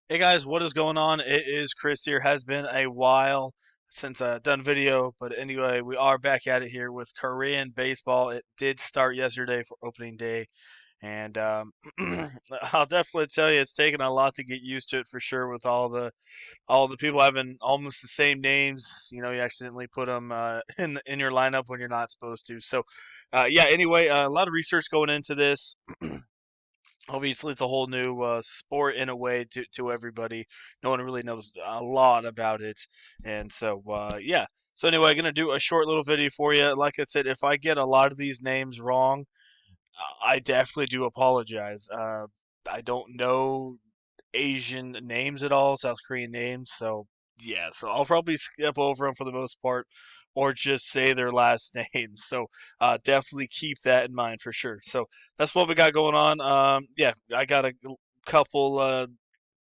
Hey guys, what is going on? It is Chris here. Has been a while since I've done video, but anyway, we are back at it here with Korean baseball. It did start yesterday for opening day, and I'll definitely tell you it's taken a lot to get used to it for sure. With all the people having almost the same names, you accidentally put them in your lineup when you're not supposed to. So, yeah. Anyway, a lot of research going into this. Obviously, it's a whole new sport in a way to everybody. No one really knows a lot about it, and so yeah. So anyway, I'm gonna do a short little video for you. Like I said, if I get a lot of these names wrong, I definitely do apologize. I don't know Asian names at all, South Korean names, so yeah. So I'll probably skip over them for the most part, or just say their last names. So definitely keep that in mind for sure. So that's what we got going on. Yeah, I got a couple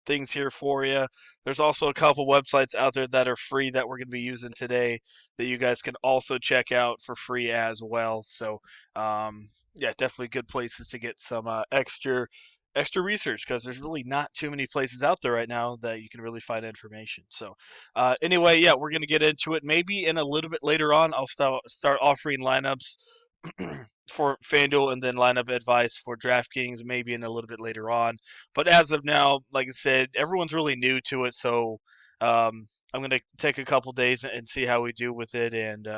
things here for you. There's also a couple websites out there that are free that we're going to be using today that you guys can also check out for free as well. So, yeah, definitely good places to get some extra research because there's really not too many places out there right now that you can really find information. So, anyway, yeah, we're going to get into it. Maybe in a little bit later on, I'll start offering lineups for FanDuel and then lineup advice for DraftKings maybe in a little bit later on. But as of now, like I said, everyone's really new to it, so I'm gonna take a couple days and see how we do with it, and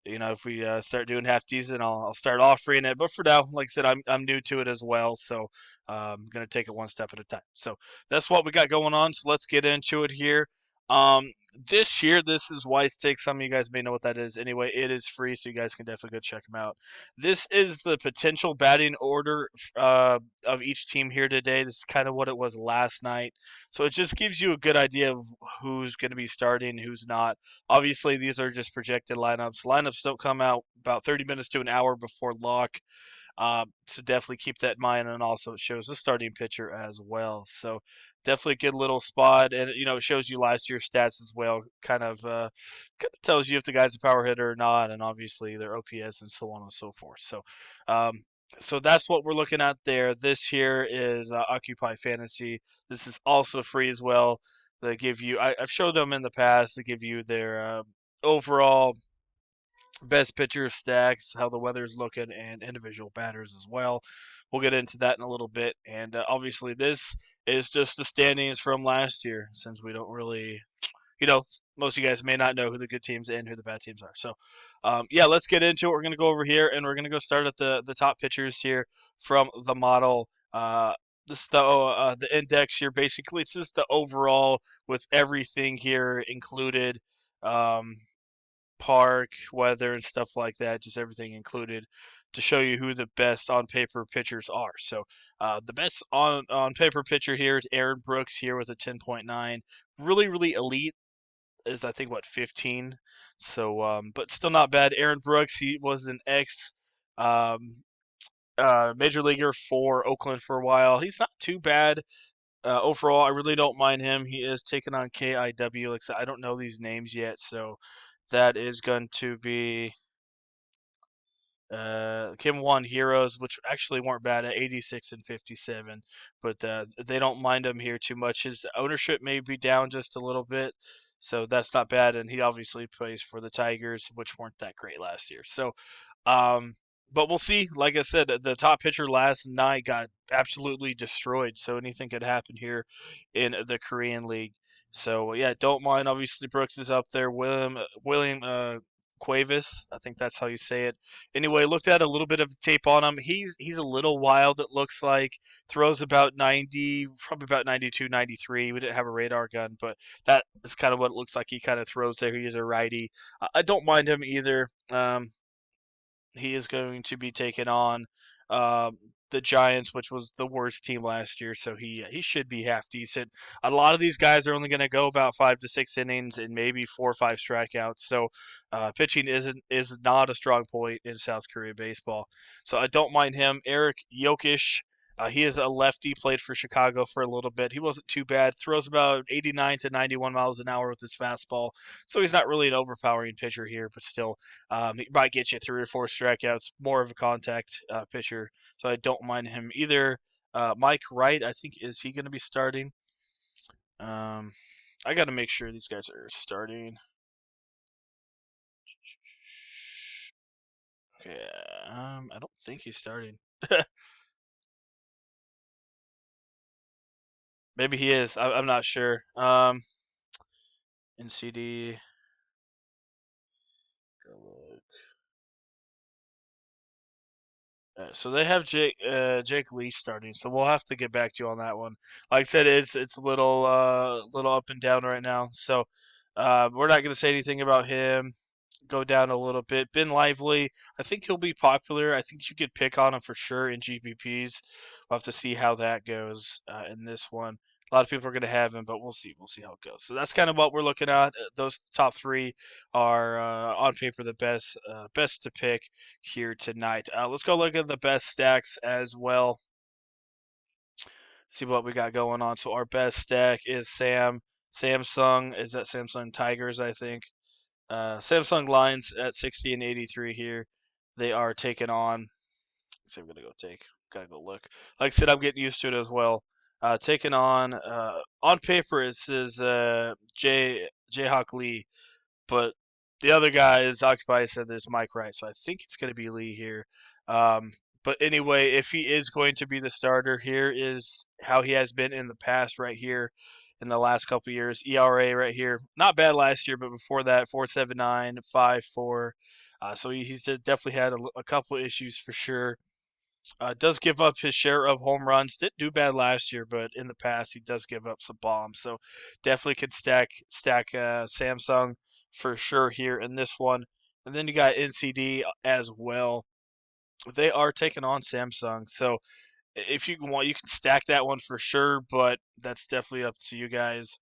if we start doing half decent, I'll start offering it. But for now, like I said, I'm new to it as well, so I'm gonna take it one step at a time. So that's what we got going on. So let's get into it here. This year, this is Wise Take. Some of you guys may know what that is. Anyway, it is free, so you guys can definitely go check them out. This is the potential batting order of each team here today. This is kind of what it was last night. So it just gives you a good idea of who's going to be starting, who's not. Obviously, these are just projected lineups. Lineups don't come out about 30 minutes to an hour before lock. So definitely keep that in mind, and also it shows the starting pitcher as well. So definitely a good little spot, and it shows you last year's stats as well. Kind of tells you if the guy's a power hitter or not, and obviously their OPS and so on and so forth. Um, so that's what we're looking at there. This here is Occupy Fantasy. This is also free as well. They give you. I've showed them in the past. They give you their overall best pitcher stacks, how the weather's looking, and individual batters as well. We'll get into that in a little bit. And obviously, this is just the standings from last year, since we don't really, most of you guys may not know who the good teams and who the bad teams are. So, yeah, let's get into it. We're going to go over here, and we're going to go start at the top pitchers here from the model. This is the index here. Basically, it's just the overall with everything here included. Um, Park, weather, and stuff like that, just everything included, to show you who the best on paper pitchers are. So the best on paper pitcher here is Aaron Brooks here with a 10.9. Really, really elite is I think what 15. So but still not bad. Aaron Brooks, he was an ex um, major leaguer for Oakland for a while. He's not too bad. Overall, I really don't mind him. He is taking on KIW. Like I said, I don't know these names yet, so that is going to be Kim won Heroes, which actually weren't bad at 86 and 57, but they don't mind him here too much. His ownership may be down just a little bit, so that's not bad. And he obviously plays for the Tigers, which weren't that great last year. So, um, but we'll see. Like I said, the top pitcher last night got absolutely destroyed, so anything could happen here in the Korean League. So yeah, don't mind. Obviously, Brooks is up there. William Cuevas, I think that's how you say it. Anyway, looked at a little bit of tape on him. He's a little wild. It looks like throws about 90, probably about 92, 93. We didn't have a radar gun, but that is kind of what it looks like. He kind of throws there. He's a righty. I don't mind him either. He is going to be taking on the Giants, which was the worst team last year, so he should be half decent. A lot of these guys are only going to go about 5 to 6 innings and maybe 4 or 5 strikeouts. So pitching is not a strong point in South Korea baseball. So I don't mind him. Eric Jokic. He is a lefty, played for Chicago for a little bit. He wasn't too bad. Throws about 89 to 91 miles an hour with his fastball. So he's not really an overpowering pitcher here, but still, he might get you 3 or 4 strikeouts. More of a contact pitcher, so I don't mind him either. Mike Wright, I think, is he going to be starting? Um, I got to make sure these guys are starting. Yeah, I don't think he's starting. Maybe he is. I'm not sure. NCD. So they have Jake Lee starting, so we'll have to get back to you on that one. Like I said, it's a little up and down right now, so we're not going to say anything about him. Go down a little bit. Ben Lively, I think he'll be popular. I think you could pick on him for sure in GPPs. We'll have to see how that goes in this one. A lot of people are going to have him, but we'll see. We'll see how it goes. So that's kind of what we're looking at. Those top three are on paper the best to pick here tonight. Let's go look at the best stacks as well. See what we got going on. So our best stack is Samsung. Is that Samsung Tigers? I think. Samsung Lions at 60 and 83 here. They are taking on. Let's see, I'm gonna go take. Gotta go look. Like I said, I'm getting used to it as well. Taking on paper it says Jayhawk Lee, but the other guy is occupied. Said there's Mike Wright, so I think it's going to be Lee here. Um, but anyway, if he is going to be the starter, here is how he has been in the past. Right here, in the last couple years, ERA right here, not bad last year, but before that, 4.79, 5.4. So he's definitely had a couple issues for sure. Does give up his share of home runs. Didn't do bad last year, but in the past he does give up some bombs. So definitely could stack Samsung for sure here in this one. And then you got NCD as well. They are taking on Samsung. So if you want, you can stack that one for sure. But that's definitely up to you guys.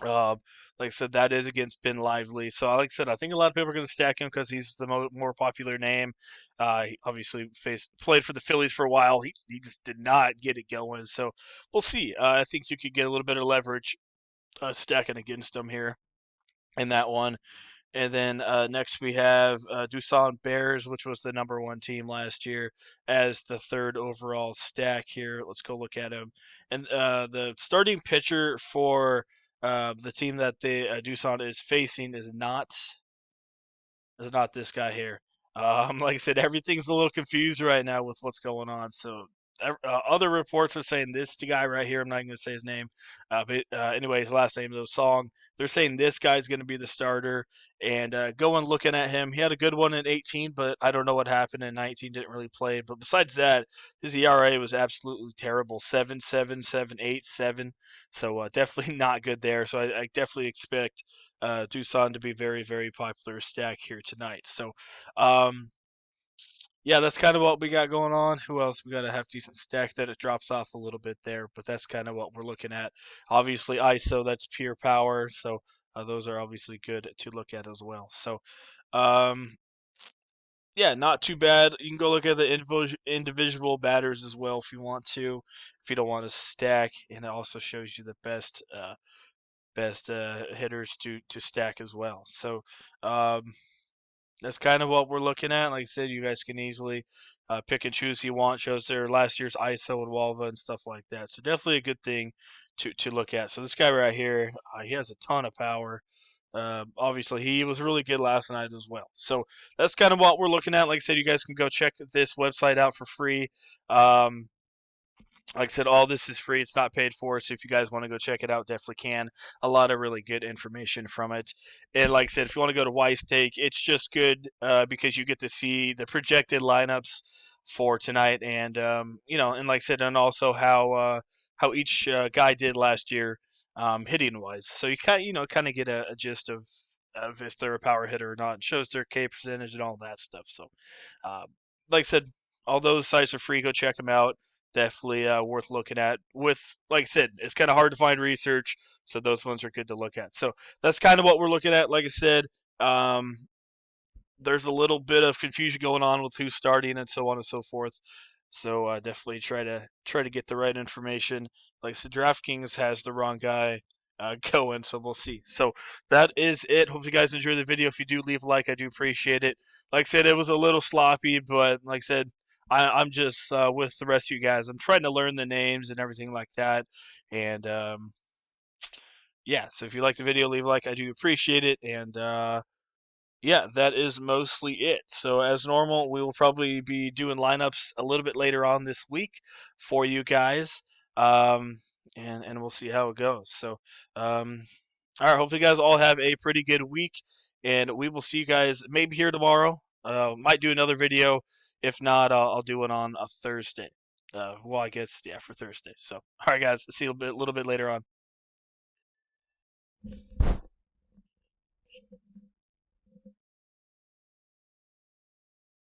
Um, like I said, that is against Ben Lively. So, like I said, I think a lot of people are going to stack him because he's the more popular name. He obviously played for the Phillies for a while. He just did not get it going. So, we'll see. I think you could get a little bit of leverage stacking against him here in that one. And then next we have Doosan Bears, which was the number one team last year, as the third overall stack here. Let's go look at him. And the starting pitcher for the team that the Doosan is facing is not this guy here. Like I said, everything's a little confused right now with what's going on. So other reports are saying this guy right here. I'm not going to say his name, but anyway, his last name of the song. They're saying this guy's going to be the starter. And going looking at him, he had a good one in 18, but I don't know what happened in 19. Didn't really play. But besides that, his ERA was absolutely terrible. 7.7, 7.8, 7. So definitely not good there. So I definitely expect Doosan to be very, very popular stack here tonight. So, yeah, that's kind of what we got going on. Who else? We got a half decent stack that it drops off a little bit there, but that's kind of what we're looking at. Obviously, ISO, that's pure power. So, those are obviously good to look at as well. So, um, yeah, not too bad. You can go look at the individual batters as well if you want to, if you don't want to stack, and it also shows you the best hitters to stack as well. So um, that's kind of what we're looking at. Like I said, you guys can easily pick and choose who you want. Shows their last year's ISO and Walva and stuff like that. So definitely a good thing to look at. So this guy right here, he has a ton of power. Obviously, he was really good last night as well. So that's kind of what we're looking at. Like I said, you guys can go check this website out for free. Like I said, all this is free. It's not paid for. So if you guys want to go check it out, definitely can. A lot of really good information from it. And like I said, if you want to go to Weiss Take, it's just good because you get to see the projected lineups for tonight, and and like I said, and also how each guy did last year, hitting wise. So you kind of get a gist of if they're a power hitter or not. It shows their K percentage and all that stuff. So, uh, like I said, all those sites are free. Go check them out. Definitely worth looking at. With like I said, it's kind of hard to find research, so those ones are good to look at. So that's kind of what we're looking at. Like I said, um, there's a little bit of confusion going on with who's starting and so on and so forth. So definitely try to get the right information. Like I said, DraftKings has the wrong guy going, so we'll see. So that is it. Hope you guys enjoy the video. If you do, leave a like. I do appreciate it. Like I said, it was a little sloppy, but like I said, I'm just with the rest of you guys. I'm trying to learn the names and everything like that, and yeah, so if you like the video, leave a like. I do appreciate it. And yeah, that is mostly it. So as normal, we will probably be doing lineups a little bit later on this week for you guys, um, and we'll see how it goes. So, all right, hopefully you guys all have a pretty good week, and we will see you guys maybe here tomorrow. Might do another video. If not, I'll do it on a Thursday. Well, I guess yeah for Thursday. So, all right, guys, see you a little bit later on.